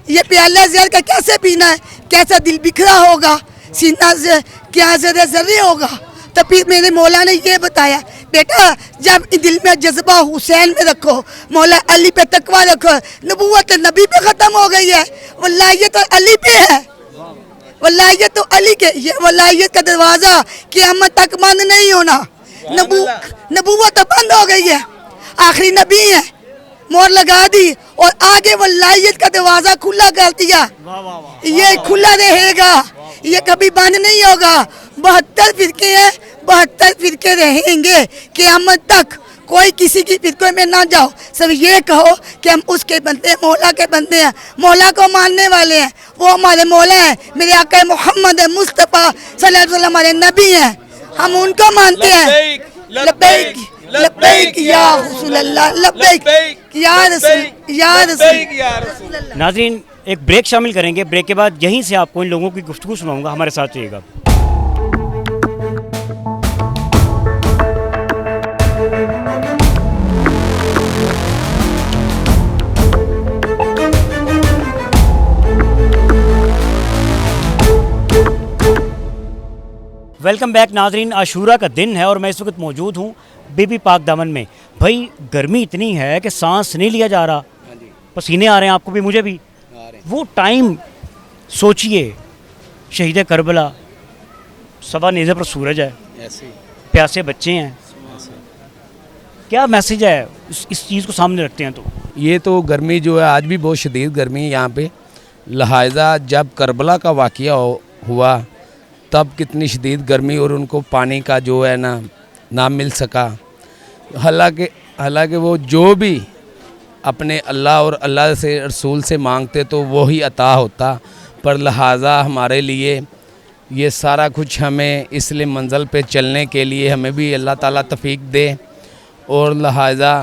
Speaker 9: ये प्याला ज़हर का कैसे पीना है, कैसा दिल बिखरा होगा, सीना से क्या जर्रे होगा। तो फिर मेरे मौला ने ये बताया बेटा जब दिल में जज्बा हुसैन में रखो, मौला अली पे तकवा रखो, नबूवत नबी पे ख़त्म हो गई है, वलायत तो अली पे है, वलायत तो अली के, ये वलायत का दरवाज़ा क़यामत तक बंद नहीं होना, नबूवत तो बंद हो गई है, आखिरी नबी है, मोहर लगा दी और आगे वलायत का दरवाज़ा खुला कर दिया, ये खुला रहेगा, ये कभी बंद नहीं होगा। 72 फिरके हैं, 72 फिरके रहेंगे क़यामत तक, कोई किसी की फिरके में ना जाओ, सब ये कहो कि हम उसके बंदे हैं, मौला के बंदे हैं, मौला को मानने वाले हैं, वो हमारे मौला हैं, मेरे आका मोहम्मद मुस्तफ़ा सल्लल्लाहु अलैहि वसल्लम हमारे नबी हैं, हम उनको मानते हैं। लब्बैक लब्बैक या रसूलल्लाह, लब्बैक या रसूल।
Speaker 1: नाज़रीन एक ब्रेक शामिल करेंगे, ब्रेक के बाद यहीं से आपको इन लोगों की गुफ्तगू सुनाऊंगा, हमारे साथ रहिएगा। वेलकम बैक नाजरीन। आशूरा का दिन है और मैं इस वक्त मौजूद हूँ बीबी पाक दामन में। भाई गर्मी इतनी है कि सांस नहीं लिया जा रहा, पसीने आ रहे हैं, आपको भी मुझे भी। वो टाइम सोचिए, शहीद करबला, सवा नेज़े पर सूरज है, प्यासे बच्चे हैं, क्या मैसेज है इस चीज़ को सामने रखते हैं? तो
Speaker 10: ये तो गर्मी जो है आज भी बहुत शदीद गर्मी है यहाँ पे। लिहाजा जब करबला का वाक़या हुआ तब कितनी शदीद गर्मी और उनको पानी का जो है ना मिल सका। हालांकि वो जो भी अपने अल्लाह और अल्लाह से रसूल से मांगते तो वो ही अता होता, पर लिहाजा हमारे लिए ये सारा कुछ हमें इसलिए मंजिल पे चलने के लिए हमें भी अल्लाह ताला तौफीक दे और लिहाजा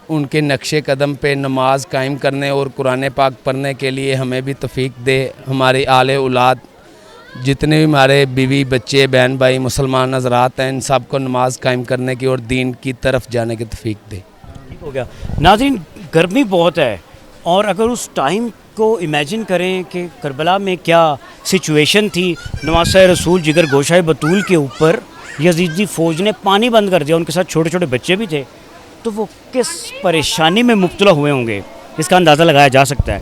Speaker 10: उनके नक्शे कदम पे नमाज कायम करने और कुरान पाक पढ़ने के लिए हमें भी तौफीक दे। हमारे आले औलाद जितने भी हमारे बीवी बच्चे बहन भाई मुसलमान हज़रात हैं, इन सब को नमाज कायम करने की और दीन की तरफ जाने की तौफीक दे।
Speaker 1: ठीक हो गया। नाज़रीन, गर्मी बहुत है और अगर उस टाइम को इमेजिन करें कि करबला में क्या सिचुएशन थी, नवासा रसूल जिगर गोशाए बतूल के ऊपर यजीदी फ़ौज ने पानी बंद कर दिया, उनके साथ छोटे छोटे बच्चे भी थे, तो वो किस परेशानी में मुब्तला हुए होंगे इसका अंदाज़ा लगाया जा सकता है।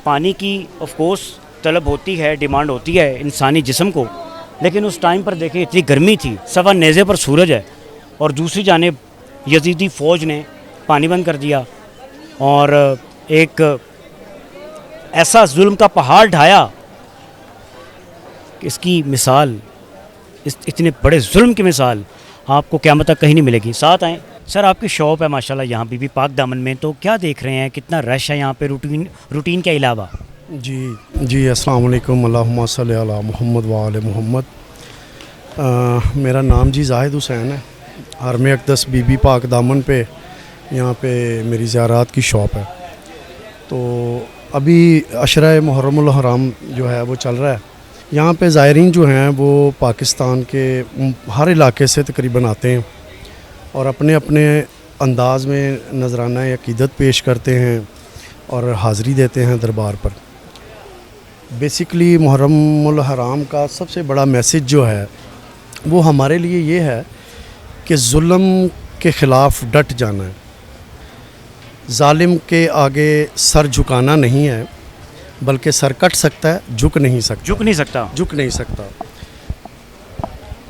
Speaker 1: पानी की ऑफ कोर्स तलब होती है, डिमांड होती है इंसानी जिस्म को, लेकिन उस टाइम पर देखें इतनी गर्मी थी, सवा नेज़े पर सूरज है और दूसरी जानिब यजीदी फ़ौज ने पानी बंद कर दिया और एक ऐसा जुल्म का पहाड़ ढाया कि इसकी मिसाल, इस इतने बड़े जुल्म की मिसाल आपको क़यामत तक कहीं नहीं मिलेगी। साथ आएँ सर, आपकी शॉप है माशाल्लाह यहाँ बीबी पाक दामन में, तो क्या देख रहे हैं, कितना रश है यहाँ पे रूटीन के अलावा?
Speaker 2: जी अस्सलाम वालेकुम, अल्लाहुम्मा सल्ली अला मुहम्मद व आले मुहम्मद। मेरा नाम जी जाहिद हुसैन है। हरम अक़दस बीबी पाक दामन पे यहाँ पे मेरी ज़ियारात की शॉप है। तो अभी अशरा मुहर्रमुल हराम जो है वो चल रहा है। यहाँ पे ज़ायरीन जो हैं वो पाकिस्तान के हर इलाके से तकरीबन आते हैं और अपने अपने अंदाज़ में नजराना अक़ीदत पेश करते हैं और हाज़री देते हैं दरबार पर। बेसिकली मुहर्रमुल हराम का सबसे बड़ा मैसेज जो है वो हमारे लिए ये है कि जुल्म के ख़िलाफ़ डट जाना है, जालिम के आगे सर झुकाना नहीं है, बल्कि सर कट सकता है, झुक नहीं सकता।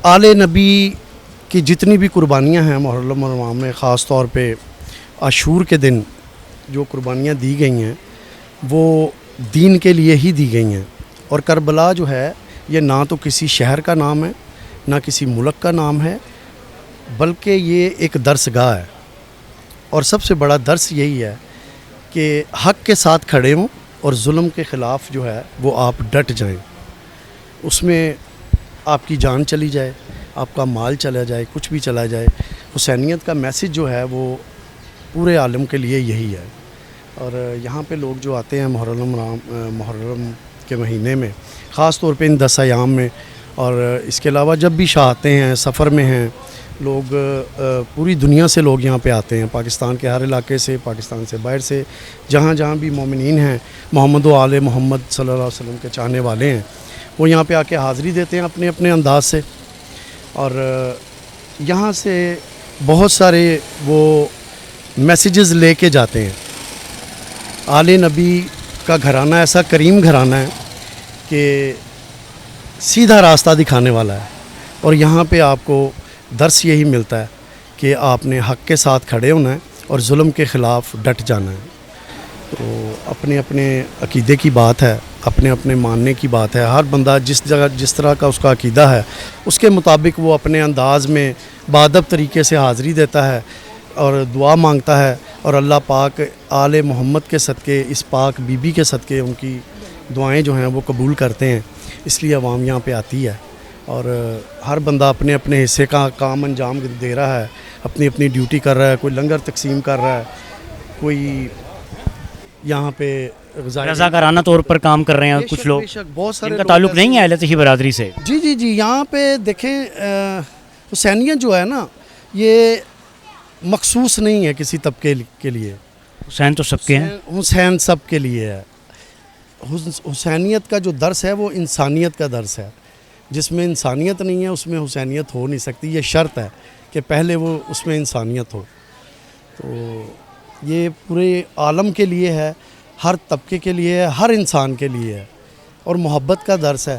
Speaker 2: आले नबी की जितनी भी कुर्बानियाँ हैं मुहर्रमुल हराम में, ख़ास तौर पे आशूर के दिन जो कुर्बानियाँ दी गई हैं वो दीन के लिए ही दी गई हैं। और करबला जो है ये ना तो किसी शहर का नाम है, ना किसी मुल्क का नाम है, बल्कि ये एक दर्सगाह है। और सबसे बड़ा दर्स यही है कि हक़ के साथ खड़े हों और जुल्म के ख़िलाफ़ जो है वो आप डट जाएं। उसमें आपकी जान चली जाए, आपका माल चला जाए, कुछ भी चला जाए, हुसैनियत का मैसेज जो है वो पूरे आलम के लिए यही है। और यहाँ पे लोग जो आते हैं मुहर्रम के महीने में, ख़ास तौर पे इन 10 अयाम में, और इसके अलावा जब भी शाह आते हैं, सफ़र में हैं लोग, पूरी दुनिया से लोग यहाँ पे आते हैं, पाकिस्तान के हर इलाके से, पाकिस्तान से बाहर से, जहाँ जहाँ भी मोमिनीन हैं, मोहम्मद व आले मोहम्मद सल्लल्लाहु अलैहि वसल्लम के चाहने वाले हैं, वो यहाँ पे आके हाज़री देते हैं अपने अपने अंदाज से। और यहाँ से बहुत सारे वो मैसेजेस लेके जाते हैं। आले नबी का घराना ऐसा करीम घराना है कि सीधा रास्ता दिखाने वाला है और यहाँ पे आपको दर्स यही मिलता है कि आपने हक़ के साथ खड़े होना है और जुल्म के ख़िलाफ़ डट जाना है। तो अपने अपने अक़ीदे की बात है, अपने अपने मानने की बात है। हर बंदा जिस जगह जिस तरह का उसका अक़ीदा है उसके मुताबिक वो अपने अंदाज़ में बाअदब तरीके से हाज़री देता है और दुआ मांगता है। और अल्लाह पाक आले मोहम्मद के सदक़े, इस पाक बीबी के सदक़े उनकी दुआएं जो हैं वो कबूल करते हैं, इसलिए अवाम यहाँ पे आती है। और हर बंदा अपने अपने हिस्से का काम अंजाम दे रहा है, अपनी अपनी ड्यूटी कर रहा है। कोई लंगर तकसीम कर रहा है, कोई यहाँ पे
Speaker 1: रज़ाकाराना तौर पर काम कर रहे हैं कुछ लोग,
Speaker 2: बहुत सारे
Speaker 1: इनका ताल्लुक़ नहीं है अहले तशी बरादरी से।
Speaker 2: जी यहाँ पे देखें, हुसैनियत जो है ना ये मखसूस नहीं है किसी तबके के लिए।
Speaker 1: हुसैन तो सबके हैं,
Speaker 2: हुसैन सब के लिए है। हुसैनियत का जो दर्स है वो इंसानियत का दर्स है। जिसमें इंसानियत नहीं है उसमें हुसैनियत हो नहीं सकती। ये शर्त है कि पहले वो उसमें इंसानियत हो। तो ये पूरे आलम के लिए है, हर तबके के लिए है, हर इंसान के लिए है। और मोहब्बत का दर्स है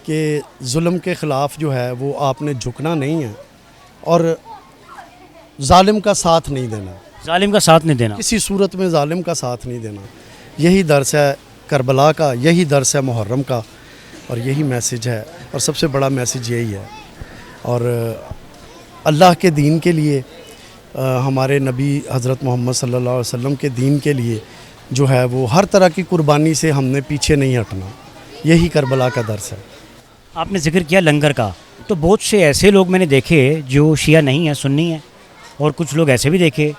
Speaker 2: कि जुल्म के ख़िलाफ़ जो है वो आपने झुकना नहीं है और जालिम का साथ नहीं देना,
Speaker 1: जालिम का साथ नहीं देना,
Speaker 2: किसी सूरत में जालिम का साथ नहीं देना। यही दर्स है करबला का, यही दर्स है मुहर्रम का, और यही मैसेज है। और सबसे बड़ा मैसेज यही है। और अल्लाह के दीन के लिए, हमारे नबी हज़रत मोहम्मद सल्लल्लाहु अलैहि वसल्लम के दीन के लिए जो है वो हर तरह की कुर्बानी से हमने पीछे नहीं हटना। यही करबला का दर्स है।
Speaker 1: आपने जिक्र किया लंगर का, तो बहुत से ऐसे लोग मैंने देखे जो शिया नहीं है, सुन्नी है, और कुछ लोग ऐसे भी देखे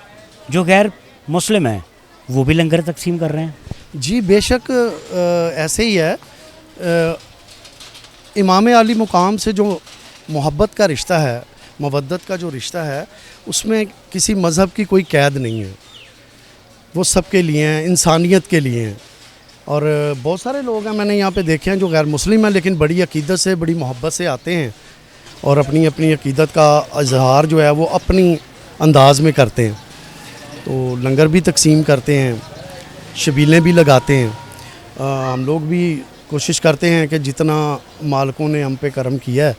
Speaker 1: जो गैर मुस्लिम हैं, वो भी लंगर तकसीम कर रहे हैं।
Speaker 2: जी बेशक ऐसे ही है। इमाम आली मुकाम से जो मोहब्बत का रिश्ता है, मवद्दत का जो रिश्ता है, उसमें किसी मज़हब की कोई कैद नहीं है। वो सबके लिए हैं, इंसानियत के लिए हैं। और बहुत सारे लोग हैं मैंने यहाँ पे देखे हैं जो गैर मुस्लिम हैं, लेकिन बड़ी अकीदत से, बड़ी मोहब्बत से आते हैं और अपनी अपनी अकीदत का इजहार जो है वो अपनी अंदाज में करते हैं। तो लंगर भी तकसीम करते हैं, शबीलें भी लगाते हैं। हम लोग भी कोशिश करते हैं कि जितना मालिकों ने हम पे करम किया है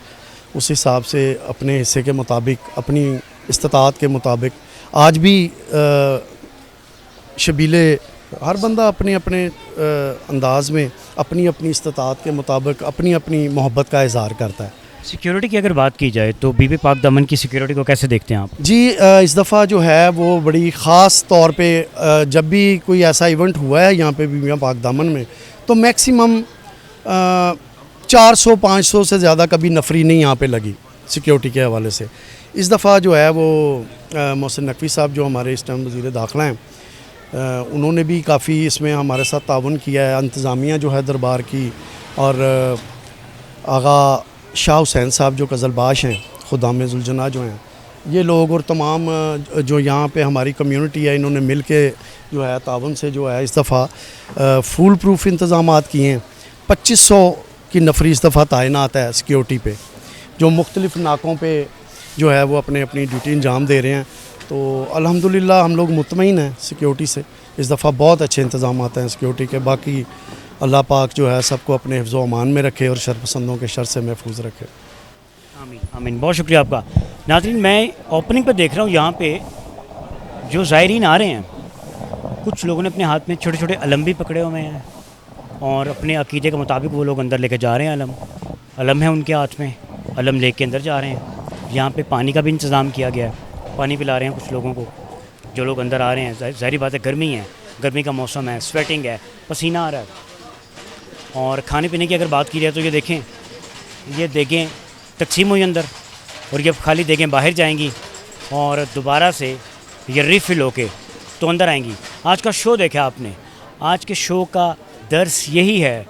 Speaker 2: उस हिसाब से अपने हिस्से के मुताबिक, अपनी इस्तात के मुताबिक आज भी शबीले हर बंदा अपने अपने अंदाज में अपनी अपनी इस्तात के मुताबिक अपनी अपनी मोहब्बत का इजहार करता है।
Speaker 1: सिक्योरिटी की अगर बात की जाए तो बीबी पाक दामन की सिक्योरिटी को कैसे देखते हैं आप?
Speaker 2: जी इस दफ़ा जो है वो बड़ी ख़ास तौर पे जब भी कोई ऐसा इवेंट हुआ है यहाँ पे बीबी पाक दामन में, तो मैक्सिमम 400-500 से ज़्यादा कभी नफरी नहीं यहाँ पे लगी सिक्योरिटी के हवाले से। इस दफ़ा जो है वो मोहसिन नकवी साहब जो हमारे इस टाइम वज़ीर दाखिला हैं, उन्होंने भी काफ़ी इसमें हमारे साथ ताउन किया है। इंतज़ामिया जो है दरबार की, और आगा शाह हुसैन साहब जो कज़लबाश हैं, खुदाम जुलजना जो हैं, ये लोग और तमाम जो यहाँ पे हमारी कम्युनिटी है, इन्होंने मिल के जो है ताउन से जो है इस दफ़ा फूल प्रूफ इंतज़ामात किए हैं। 2500 की नफरी इस दफ़ा तैनात है सिक्योरिटी पे, जो मुख्तलिफ़ नाकों पे जो है वो अपने अपनी ड्यूटी अंजाम दे रहे हैं। तो अल्हम्दुलिल्लाह हम लोग मुतमईन हैं सिक्योरिटी से। इस दफ़ा बहुत अच्छे इंतज़ामात हैं सिक्योरिटी के। बाकी अल्लाह पाक जो है सबको अपने हिफ्ज़ व अमान में रखे और शरपसंदों के शर से महफूज रखे।
Speaker 1: आमीन आमीन, बहुत शुक्रिया आपका। नाज़रीन, मैं ओपनिंग पर देख रहा हूँ यहाँ पे जो ज़ायरीन आ रहे हैं, कुछ लोगों ने अपने हाथ में छोटे छोटे अलम भी पकड़े हुए हैं और अपने अकीदे के मुताबिक वो लोग अंदर लेके जा रहे हैं। अलम है उनके हाथ में, अलम लेके अंदर जा रहे हैं। यहाँ पे पानी का भी इंतज़ाम किया गया है, पानी पिला रहे हैं कुछ लोगों को जो लोग अंदर आ रहे हैं। ज़ाहिर बात है गर्मी है, गर्मी का मौसम है, स्वेटिंग है, पसीना आ रहा है। और खाने पीने की अगर बात की जाए तो ये देखें, ये देखें तकसीम हुई अंदर, और ये खाली देखें बाहर जाएंगी और दोबारा से ये रिफ़िल होके तो अंदर आएंगी। आज का शो देखा आपने, आज के शो का दर्स यही है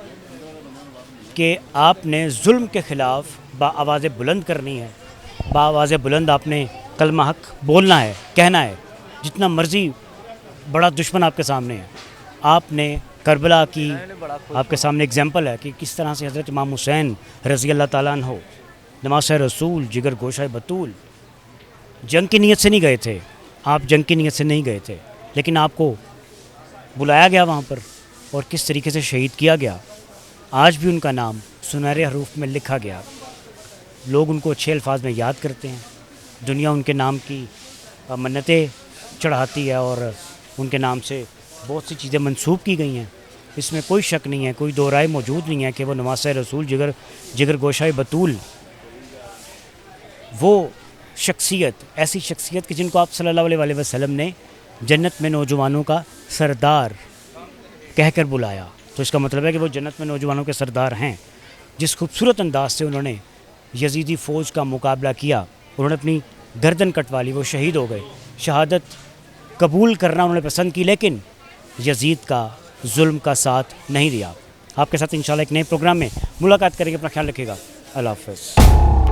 Speaker 1: कि आपने जुल्म के ख़िलाफ़ बाआवाज़ बुलंद करनी है, बाआवाज़ बुलंद आपने कलमा हक बोलना है, कहना है। जितना मर्ज़ी बड़ा दुश्मन आपके सामने है, आपने करबला की आपके सामने एग्जाम्पल है कि किस तरह से हज़रत इमाम हुसैन रज़ी अल्लाह ताला अन्हो, नवासे रसूल, जिगर गोशाए बतूल, जंग की नीयत से नहीं गए थे। आप जंग की नीयत से नहीं गए थे, लेकिन आपको बुलाया गया वहाँ पर और किस तरीके से शहीद किया गया। आज भी उनका नाम सुनहरे हरूफ में लिखा गया। लोग उनको अच्छे अल्फाज में याद करते हैं, दुनिया उनके नाम की मन्नतें चढ़ाती है और उनके नाम से बहुत सी चीज़ें मंसूब की गई हैं। इसमें कोई शक नहीं है, कोई दो राय मौजूद नहीं है कि वो नवासे रसूल, जिगर गोशाए बतूल, वो शख्सियत, ऐसी शख्सियत कि जिनको आप सल्लल्लाहु अलैहि वसल्लम ने जन्नत में नौजवानों का सरदार कहकर बुलाया। तो इसका मतलब है कि वो जन्नत में नौजवानों के सरदार हैं। जिस खूबसूरत अंदाज से उन्होंने यजीदी फ़ौज का मुकाबला किया, उन्होंने अपनी गर्दन कटवा ली, वो शहीद हो गए। शहादत कबूल करना उन्होंने पसंद की, लेकिन यजीद का जुल्म का साथ नहीं दिया। आपके साथ इंशाल्लाह एक नए प्रोग्राम में मुलाकात करेंगे। अपना ख्याल रखिएगा। अल्लाह हाफ़िज़।